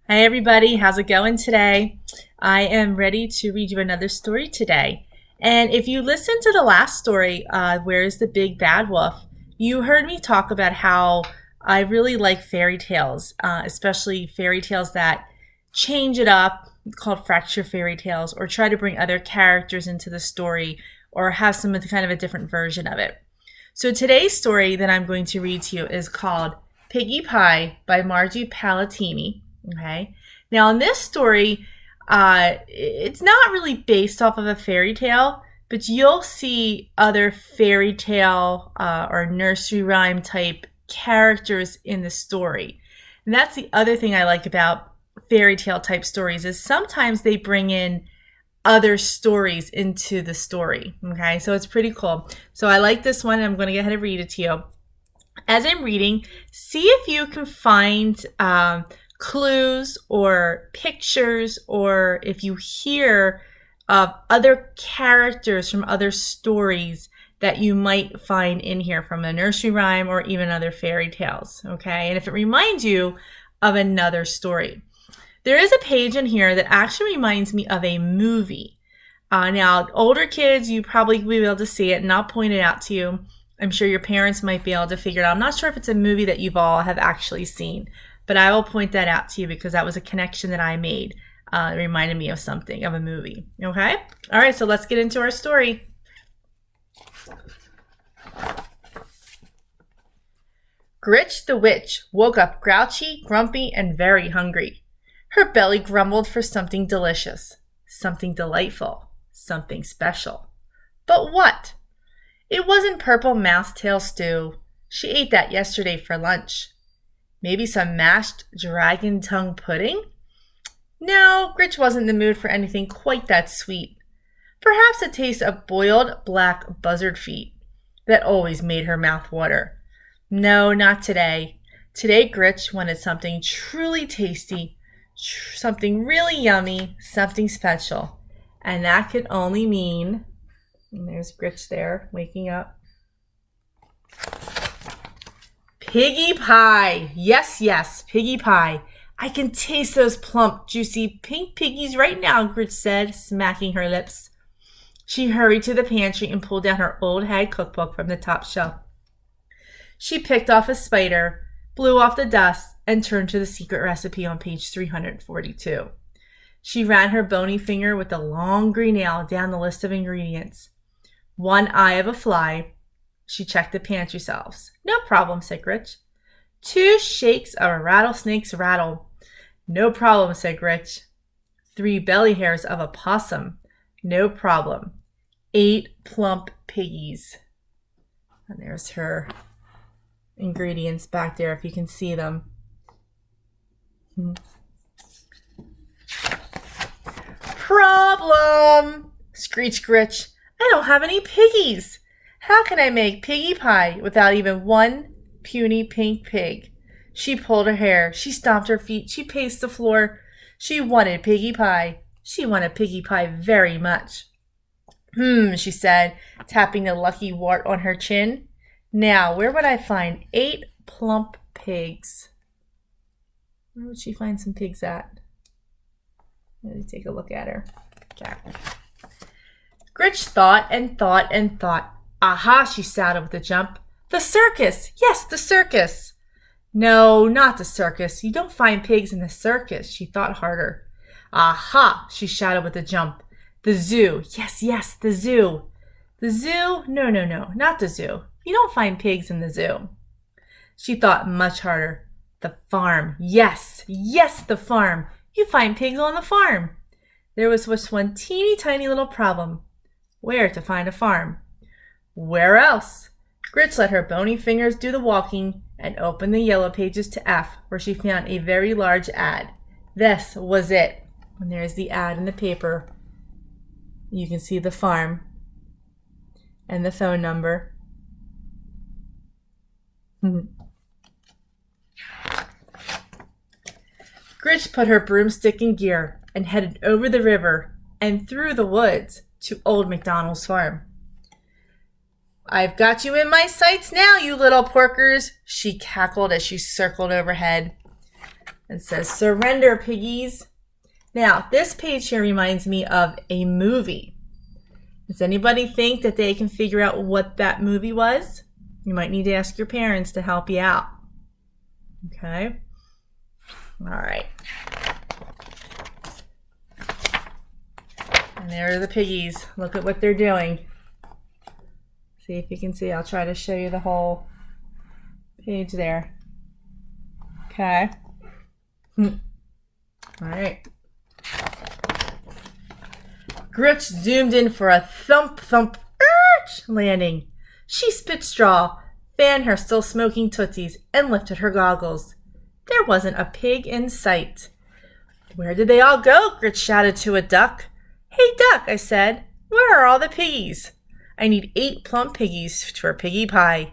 Hi everybody, how's it going today? I am ready to read you another story today. And if you listened to the last story, Where's the Big Bad Wolf, you heard me talk about how I really like fairy tales, especially fairy tales that change it up, called fracture fairy tales, or try to bring other characters into the story or have some kind of a different version of it. So today's story that I'm going to read to you is called Piggie Pie by Margie Palatini. Okay. Now, in this story, it's not really based off of a fairy tale, but you'll see other fairy tale or nursery rhyme type characters in the story. And that's the other thing I like about fairy tale type stories is sometimes they bring in other stories into the story. Okay, so it's pretty cool. So I like this one. I'm going to go ahead and read it to you. As I'm reading, see if you can find clues or pictures, or if you hear of other characters from other stories that you might find in here from a nursery rhyme or even other fairy tales. Okay, and if it reminds you of another story. There is a page in here that actually reminds me of a movie. Now, older kids, you probably will be able to see it, and I'll point it out to you. I'm sure your parents might be able to figure it out. I'm not sure if it's a movie that you've all have actually seen, but I will point that out to you because that was a connection that I made. It reminded me of something, of a movie. Okay? All right, so let's get into our story. Gritch the witch woke up grouchy, grumpy, and very hungry. Her belly grumbled for something delicious, something delightful, something special. But what? It wasn't purple mousetail stew. She ate that yesterday for lunch. Maybe some mashed dragon tongue pudding? No, Gritch wasn't in the mood for anything quite that sweet. Perhaps a taste of boiled black buzzard feet. That always made her mouth water. No, not today. Today Gritch wanted something truly tasty, something really yummy, something special. And that could only mean, and there's Gritch there, waking up. Piggie pie. Yes, yes, piggie pie. I can taste those plump, juicy pink piggies right now, Gritch said, smacking her lips. She hurried to the pantry and pulled down her old hag cookbook from the top shelf. She picked off a spider, blew off the dust, and turned to the secret recipe on page 342. She ran her bony finger with the long green nail down the list of ingredients. One eye of a fly. She checked the pantry shelves. No problem, said Gritch. 2 shakes of a rattlesnake's rattle. No problem, said Gritch. 3 belly hairs of a possum. No problem. 8 plump piggies. And there's her ingredients back there if you can see them. Problem! Screeched Gritch. I don't have any piggies. How can I make piggie pie without even one puny pink pig? She pulled her hair. She stomped her feet. She paced the floor. She wanted piggie pie. She wanted piggie pie very much. She said, tapping the lucky wart on her chin. Now, where would I find 8 plump pigs? Where would she find some pigs at? Let me take a look at her. Okay. Gritch thought and thought and thought. Aha, she shouted with a jump. The circus! Yes, the circus! No, not the circus. You don't find pigs in the circus, she thought harder. Aha, she shouted with a jump. The zoo. Yes, yes, the zoo. The zoo? No, no, no, not the zoo. You don't find pigs in the zoo. She thought much harder. The farm. Yes, yes, the farm. You find pigs on the farm. There was just one teeny tiny little problem. Where to find a farm? Where else? Gritch let her bony fingers do the walking and opened the yellow pages to F, where she found a very large ad. This was it. And there's the ad in the paper. You can see the farm and the phone number. Gritch put her broomstick in gear and headed over the river and through the woods to Old MacDonald's farm. I've got you in my sights now, you little porkers, she cackled as she circled overhead. It says, "Surrender, piggies." Now, this page here reminds me of a movie. Does anybody think that they can figure out what that movie was? You might need to ask your parents to help you out. Okay? All right. And there are the piggies. Look at what they're doing. See if you can see. I'll try to show you the whole page there. Okay. All right. Gritch zoomed in for a thump, thump, landing. She spit straw, fanned her still smoking tootsies, and lifted her goggles. There wasn't a pig in sight. "Where did they all go?" Gritch shouted to a duck. "Hey, duck," I said, "where are all the piggies? I need 8 plump piggies for piggy pie."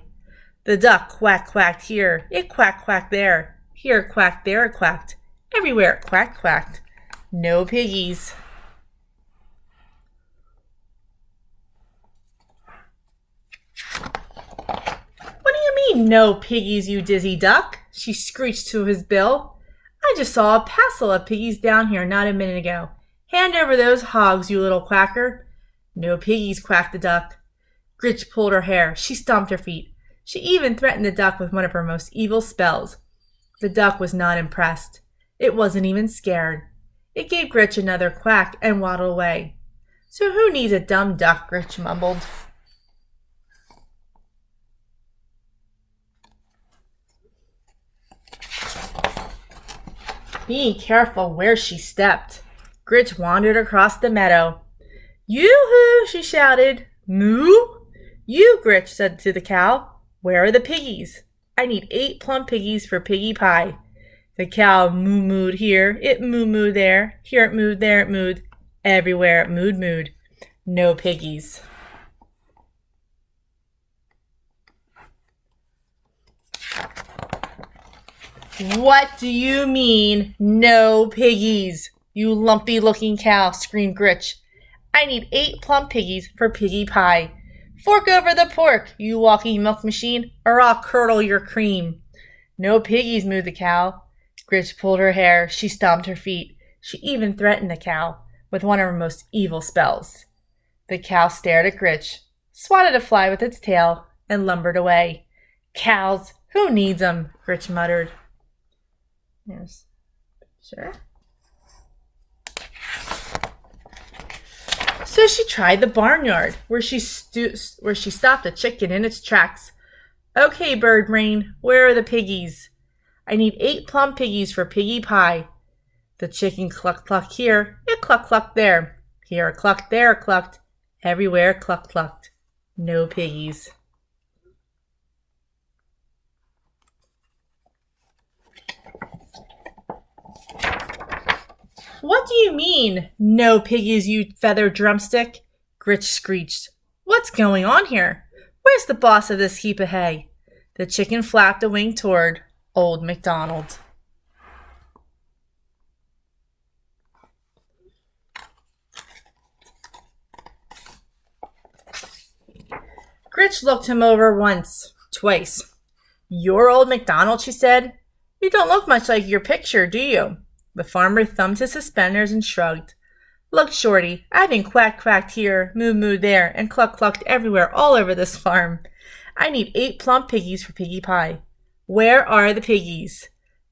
The duck quacked here. It quacked there. Here it quacked, there it quacked. Everywhere it quacked. No piggies. "What do you mean, no piggies, you dizzy duck?" she screeched to his bill. "I just saw a passel of piggies down here not a minute ago. Hand over those hogs, you little quacker." "No piggies," quacked the duck. Gritch pulled her hair. She stomped her feet. She even threatened the duck with one of her most evil spells. The duck was not impressed. It wasn't even scared. It gave Gritch another quack and waddled away. "So who needs a dumb duck?" Gritch mumbled. Being careful where she stepped, Gritch wandered across the meadow. "Yoo-hoo!" she shouted. "Moo!" "You," Gritch said to the cow, "where are the piggies? I need 8 plump piggies for piggy pie." The cow moo-mooed here, it moo-mooed there, here it mooed, there it mooed, everywhere it mooed. No piggies. "What do you mean, no piggies, you lumpy-looking cow?" screamed Gritch. "I need 8 plump piggies for piggy pie. Fork over the pork, you walking milk machine, or I'll curdle your cream." "No piggies," mooed the cow. Gritch pulled her hair. She stomped her feet. She even threatened the cow with one of her most evil spells. The cow stared at Gritch, swatted a fly with its tail, and lumbered away. "Cows, who needs 'em?" Gritch muttered. There's a picture. So she tried the barnyard, where she stopped a chicken in its tracks. "Okay, bird brain, where are the piggies? I need 8 plump piggies for piggy pie." The chicken clucked here, it clucked there. Here it clucked, there it clucked, everywhere it clucked. No piggies. "What do you mean, no piggies, you feathered drumstick?" Gritch screeched. "What's going on here? Where's the boss of this heap of hay?" The chicken flapped a wing toward Old MacDonald. Gritch looked him over once, twice. "You're Old MacDonald," she said. "You don't look much like your picture, do you?" The farmer thumbed his suspenders and shrugged. "Look, Shorty, I've been quacked here, moo there, and clucked everywhere all over this farm. I need 8 plump piggies for piggy pie. Where are the piggies?"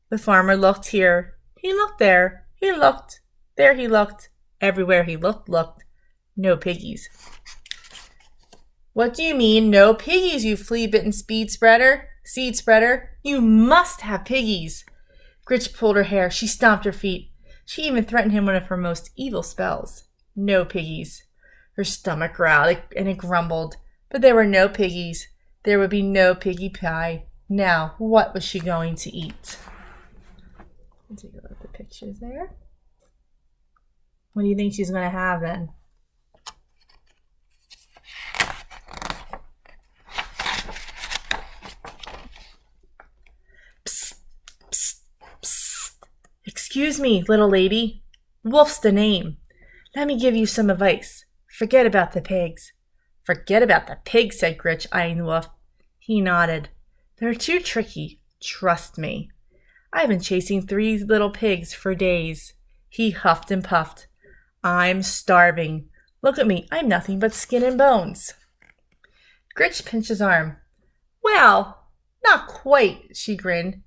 The farmer looked here. He looked there. He looked. There he looked. Everywhere he looked. No piggies. "What do you mean, no piggies, you flea-bitten seed spreader? You must have piggies." Gritch pulled her hair. She stomped her feet. She even threatened him one of her most evil spells. No piggies. Her stomach growled and it grumbled, but there were no piggies. There would be no piggy pie. Now, what was she going to eat? Let's take a look at the pictures there. What do you think she's going to have then? "Excuse me, little lady. Wolf's the name. Let me give you some advice. Forget about the pigs." "Forget about the pigs," said Gritch, eyeing the wolf. He nodded. "They're too tricky. Trust me." I've been chasing 3 little pigs for days. He huffed and puffed. I'm starving. Look at me, I'm nothing but skin and bones. Gritch pinched his arm. Well, not quite, she grinned.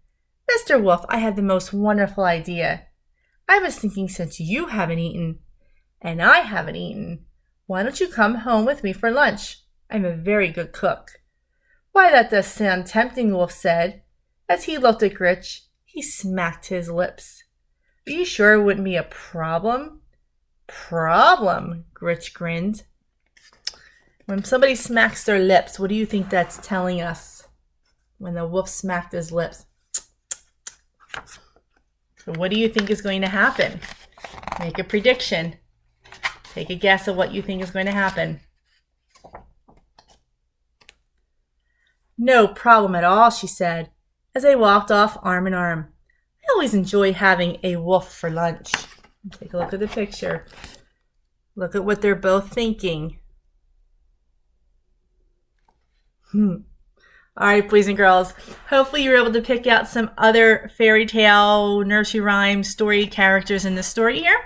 Mr. Wolf, I had the most wonderful idea. I was thinking since you haven't eaten, and I haven't eaten, why don't you come home with me for lunch? I'm a very good cook. Why, that does sound tempting, Wolf said. As he looked at Gritch, he smacked his lips. Are you sure it wouldn't be a problem? Problem? Gritch grinned. When somebody smacks their lips, what do you think that's telling us? When the wolf smacked his lips. So what do you think is going to happen? Make a prediction. Take a guess at what you think is going to happen. No problem at all, she said, as they walked off arm in arm. I always enjoy having a wolf for lunch. Take a look at the picture. Look at what they're both thinking. All right, boys and girls. Hopefully you were able to pick out some other fairy tale, nursery rhyme, story characters in the story here.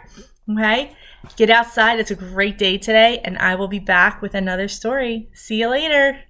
Okay? Get outside. It's a great day today, and I will be back with another story. See you later.